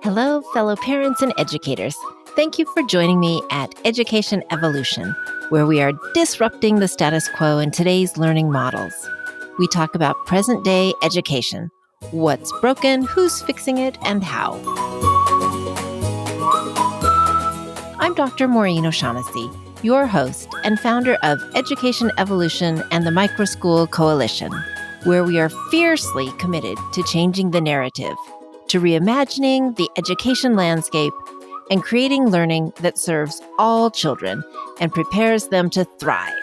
Hello, fellow parents and educators. Thank you for joining me at Education Evolution, where we are disrupting the status quo in today's learning models. We talk about present-day education, what's broken, who's fixing it, and how. I'm Dr. Maureen O'Shaughnessy, your host and founder of Education Evolution and the Microschool Coalition, where we are fiercely committed to changing the narrative, to reimagining the education landscape and creating learning that serves all children and prepares them to thrive.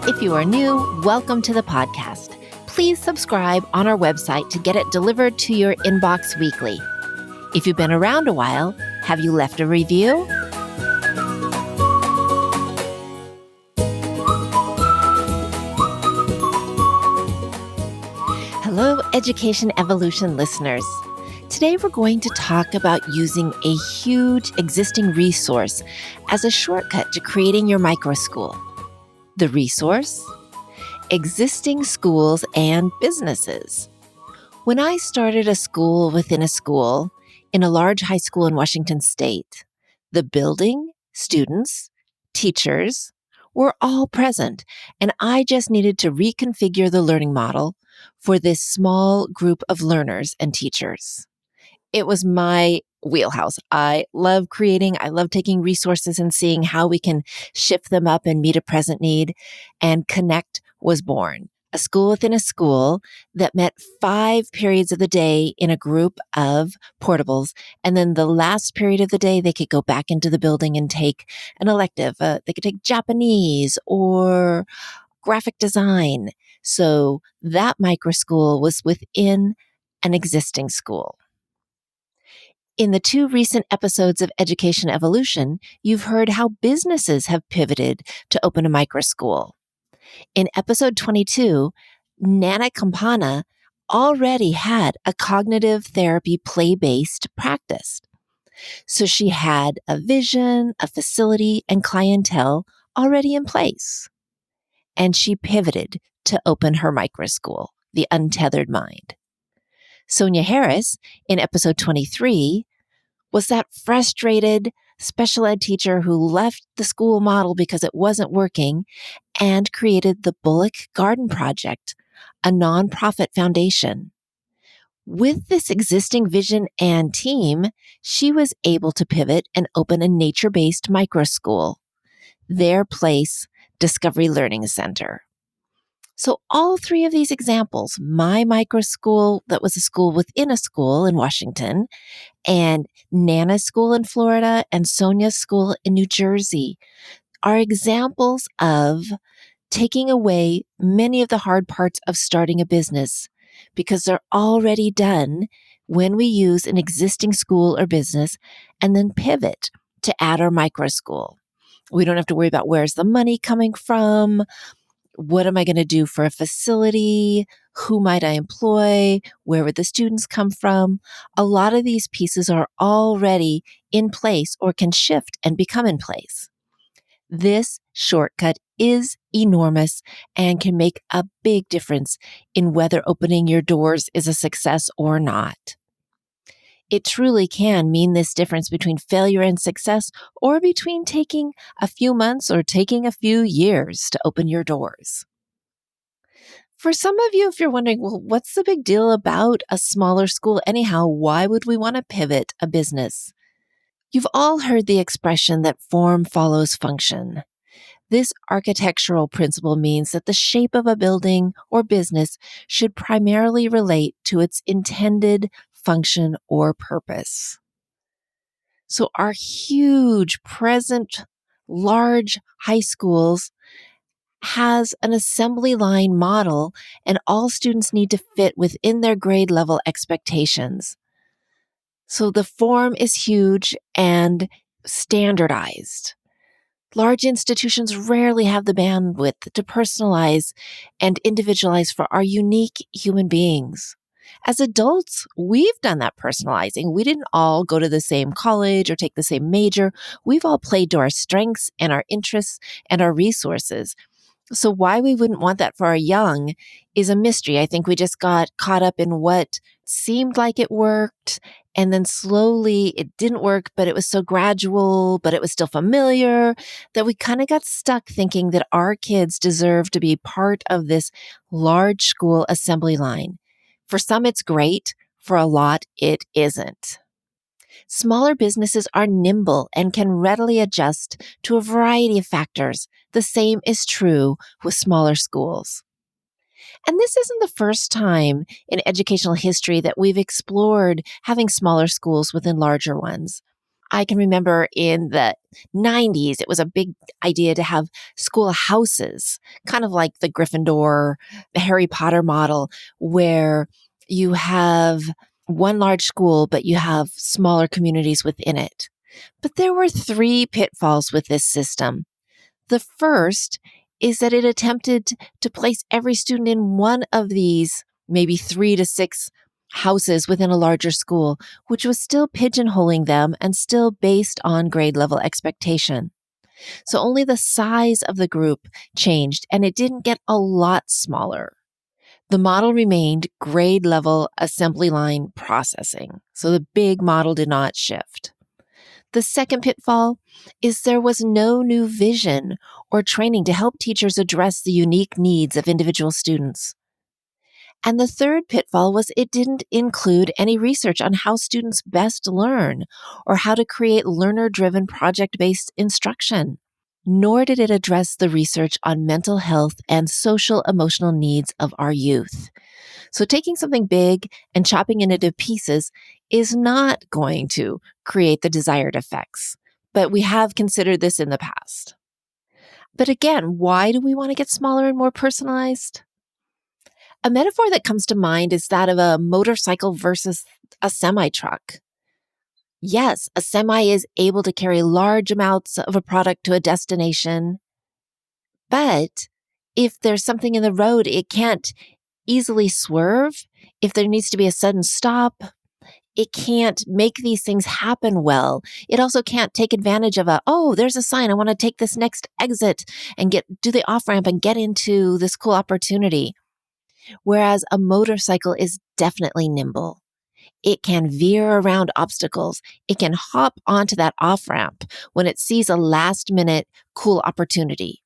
If you are new, welcome to the podcast. Please subscribe on our website to get it delivered to your inbox weekly. If you've been around a while, have you left a review? Hello, Education Evolution listeners. Today we're going to talk about using a huge existing resource as a shortcut to creating your microschool. The resource? Existing schools and businesses. When I started a school within a school in a large high school in Washington State, the building, students, teachers were all present, and I just needed to reconfigure the learning model for this small group of learners and teachers. It was my wheelhouse. I love creating. I love taking resources and seeing how we can shift them up and meet a present need. And Connect was born, a school within a school that met 5 periods of the day in a group of portables. And then the last period of the day, they could go back into the building and take an elective. They could take Japanese or graphic design. So that microschool was within an existing school. In the 2 recent episodes of Education Evolution, you've heard how businesses have pivoted to open a microschool. In episode 22, Nana Campana already had a cognitive therapy play-based practice. So she had a vision, a facility, and clientele already in place. And she pivoted to open her microschool, the Untethered Mind. Sonia Harris, in episode 23, was that frustrated special ed teacher who left the school model because it wasn't working and created the Bullock Garden Project, a nonprofit foundation. With this existing vision and team, she was able to pivot and open a nature-based microschool, Their Place Discovery Learning Center. So all 3 of these examples, my microschool that was a school within a school in Washington, and Nana's school in Florida, and Sonia's school in New Jersey, are examples of taking away many of the hard parts of starting a business because they're already done when we use an existing school or business and then pivot to add our microschool. We don't have to worry about where's the money coming from. What am I going to do for a facility? Who might I employ? Where would the students come from? A lot of these pieces are already in place or can shift and become in place. This shortcut is enormous and can make a big difference in whether opening your doors is a success or not. It truly can mean this difference between failure and success, or between taking a few months or taking a few years to open your doors. For some of you, if you're wondering, well, what's the big deal about a smaller school anyhow? Why would we want to pivot a business? You've all heard the expression that form follows function. This architectural principle means that the shape of a building or business should primarily relate to its intended function or purpose. So our huge present large high schools has an assembly line model, and all students need to fit within their grade level expectations. So the form is huge and standardized. Large institutions rarely have the bandwidth to personalize and individualize for our unique human beings. As adults, we've done that personalizing. We didn't all go to the same college or take the same major. We've all played to our strengths and our interests and our resources. So, why we wouldn't want that for our young is a mystery. I think we just got caught up in what seemed like it worked. And then slowly it didn't work, but it was so gradual, but it was still familiar that we kind of got stuck thinking that our kids deserve to be part of this large school assembly line. For some, it's great. For a lot, it isn't. Smaller businesses are nimble and can readily adjust to a variety of factors. The same is true with smaller schools. And this isn't the first time in educational history that we've explored having smaller schools within larger ones. I can remember in the 90s, it was a big idea to have schoolhouses, kind of like the Gryffindor, the Harry Potter model, where you have one large school, but you have smaller communities within it. But there were three pitfalls with this system. The first is that it attempted to place every student in one of these, maybe 3 to 6 houses within a larger school, which was still pigeonholing them and still based on grade level expectation. So only the size of the group changed, and it didn't get a lot smaller. The model remained grade level assembly line processing. So the big model did not shift. The second pitfall is there was no new vision or training to help teachers address the unique needs of individual students. And the third pitfall was it didn't include any research on how students best learn or how to create learner-driven project-based instruction. Nor did it address the research on mental health and social emotional needs of our youth. So taking something big and chopping it into pieces is not going to create the desired effects. But we have considered this in the past. But again, why do we want to get smaller and more personalized? A metaphor that comes to mind is that of a motorcycle versus a semi-truck. Yes, a semi is able to carry large amounts of a product to a destination, but if there's something in the road, it can't easily swerve. If there needs to be a sudden stop, it can't make these things happen well. It also can't take advantage of there's a sign. I want to take this next exit and do the off ramp and get into this cool opportunity. Whereas a motorcycle is definitely nimble. It can veer around obstacles. It can hop onto that off ramp when it sees a last minute cool opportunity.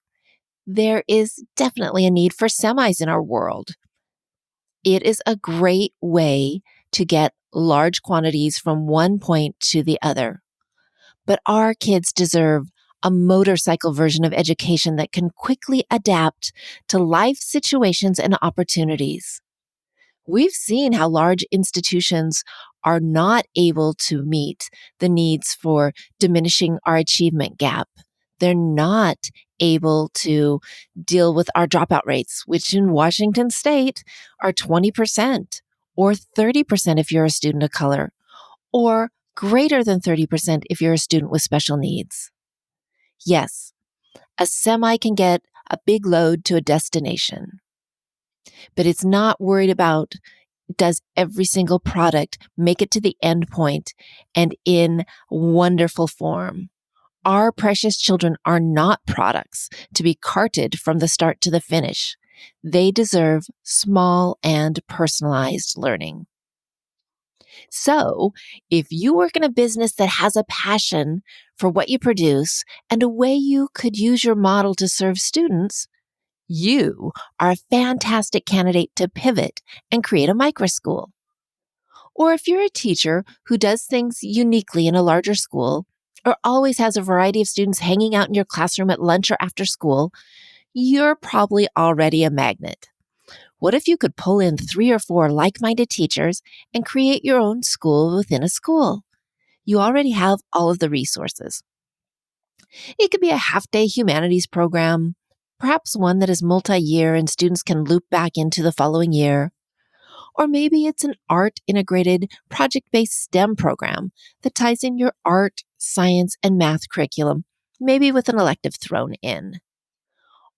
There is definitely a need for semis in our world. It is a great way to get large quantities from one point to the other. But our kids deserve a motorcycle version of education that can quickly adapt to life situations and opportunities. We've seen how large institutions are not able to meet the needs for diminishing our achievement gap. They're not able to deal with our dropout rates, which in Washington state are 20% or 30% if you're a student of color, or greater than 30% if you're a student with special needs. Yes, a semi can get a big load to a destination, but it's not worried about does every single product make it to the end point and in wonderful form. Our precious children are not products to be carted from the start to the finish. They deserve small and personalized learning. So, if you work in a business that has a passion for what you produce and a way you could use your model to serve students, you are a fantastic candidate to pivot and create a microschool. Or if you're a teacher who does things uniquely in a larger school, or always has a variety of students hanging out in your classroom at lunch or after school, you're probably already a magnet. What if you could pull in 3 or 4 like-minded teachers and create your own school within a school? You already have all of the resources. It could be a half-day humanities program, perhaps one that is multi-year and students can loop back into the following year. Or maybe it's an art-integrated, project-based STEM program that ties in your art, science, and math curriculum, maybe with an elective thrown in.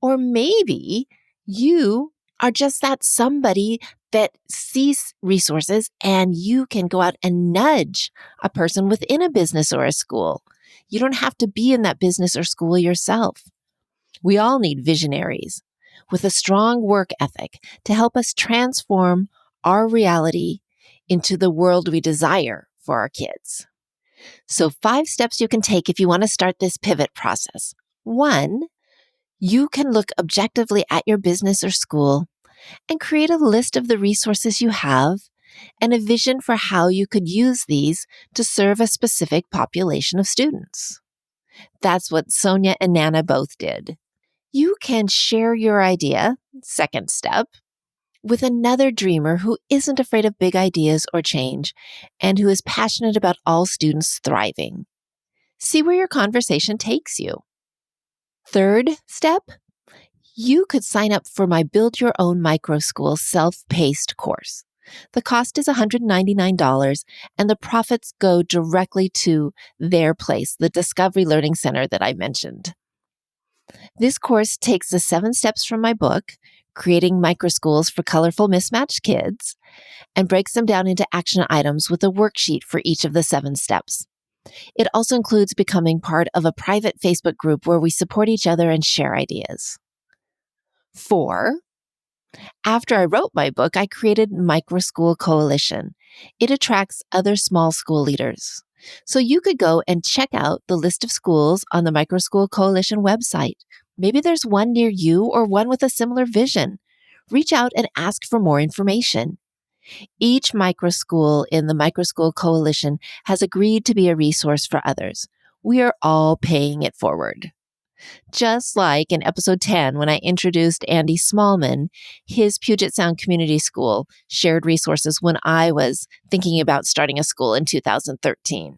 Or maybe you are just that somebody that sees resources, and you can go out and nudge a person within a business or a school. You don't have to be in that business or school yourself. We all need visionaries with a strong work ethic to help us transform our reality into the world we desire for our kids. So 5 steps you can take if you want to start this pivot process. 1, you can look objectively at your business or school and create a list of the resources you have and a vision for how you could use these to serve a specific population of students. That's what Sonia and Nana both did. You can share your idea, 2nd step, with another dreamer who isn't afraid of big ideas or change and who is passionate about all students thriving. See where your conversation takes you. 3rd step, you could sign up for my Build Your Own Micro School self-paced course. The cost is $199, and the profits go directly to their place, the Discovery Learning Center that I mentioned. This course takes the 7 steps from my book, Creating Microschools for Colorful Mismatched Kids, and breaks them down into action items with a worksheet for each of the 7 steps. It also includes becoming part of a private Facebook group where we support each other and share ideas. 4, after I wrote my book, I created Micro School Coalition. It attracts other small school leaders. So you could go and check out the list of schools on the Micro School Coalition website. Maybe there's one near you or one with a similar vision. Reach out and ask for more information. Each micro school in the Micro School Coalition has agreed to be a resource for others. We are all paying it forward. Just like in episode 10, when I introduced Andy Smallman, his Puget Sound Community School shared resources when I was thinking about starting a school in 2013.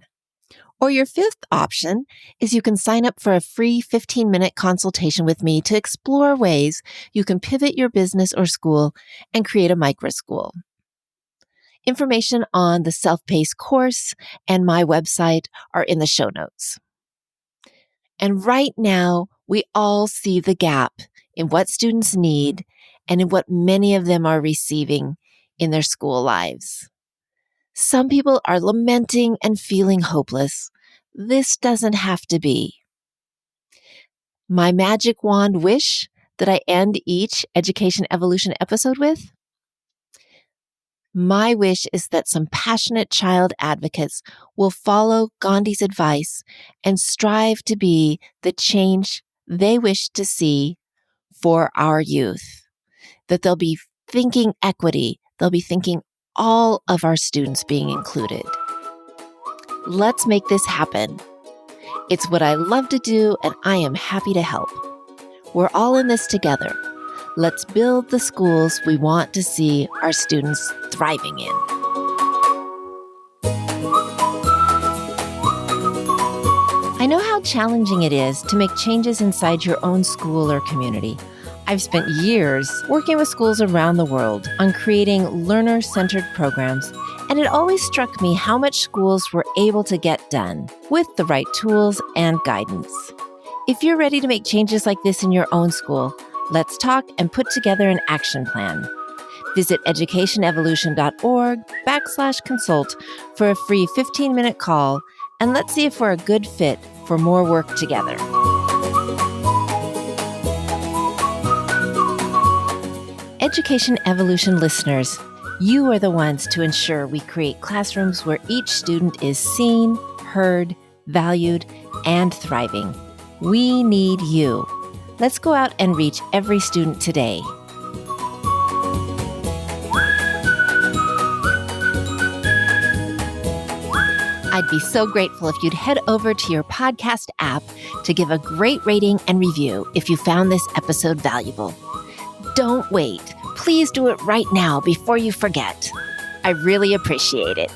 Or your 5th option is you can sign up for a free 15-minute consultation with me to explore ways you can pivot your business or school and create a micro school. Information on the self-paced course and my website are in the show notes. And right now, we all see the gap in what students need and in what many of them are receiving in their school lives. Some people are lamenting and feeling hopeless. This doesn't have to be. My magic wand wish that I end each Education Evolution episode with? My wish is that some passionate child advocates will follow Gandhi's advice and strive to be the change they wish to see for our youth. That they'll be thinking equity, they'll be thinking all of our students being included. Let's make this happen. It's what I love to do, and I am happy to help. We're all in this together. Let's build the schools we want to see our students thriving in. I know how challenging it is to make changes inside your own school or community. I've spent years working with schools around the world on creating learner-centered programs, and it always struck me how much schools were able to get done with the right tools and guidance. If you're ready to make changes like this in your own school, let's talk and put together an action plan. Visit educationevolution.org/consult for a free 15-minute call, and let's see if we're a good fit for more work together. Education Evolution listeners, you are the ones to ensure we create classrooms where each student is seen, heard, valued, and thriving. We need you. Let's go out and reach every student today. I'd be so grateful if you'd head over to your podcast app to give a great rating and review if you found this episode valuable. Don't wait. Please do it right now before you forget. I really appreciate it.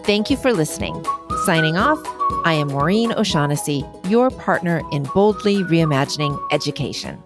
Thank you for listening. Signing off, I am Maureen O'Shaughnessy, your partner in boldly reimagining education.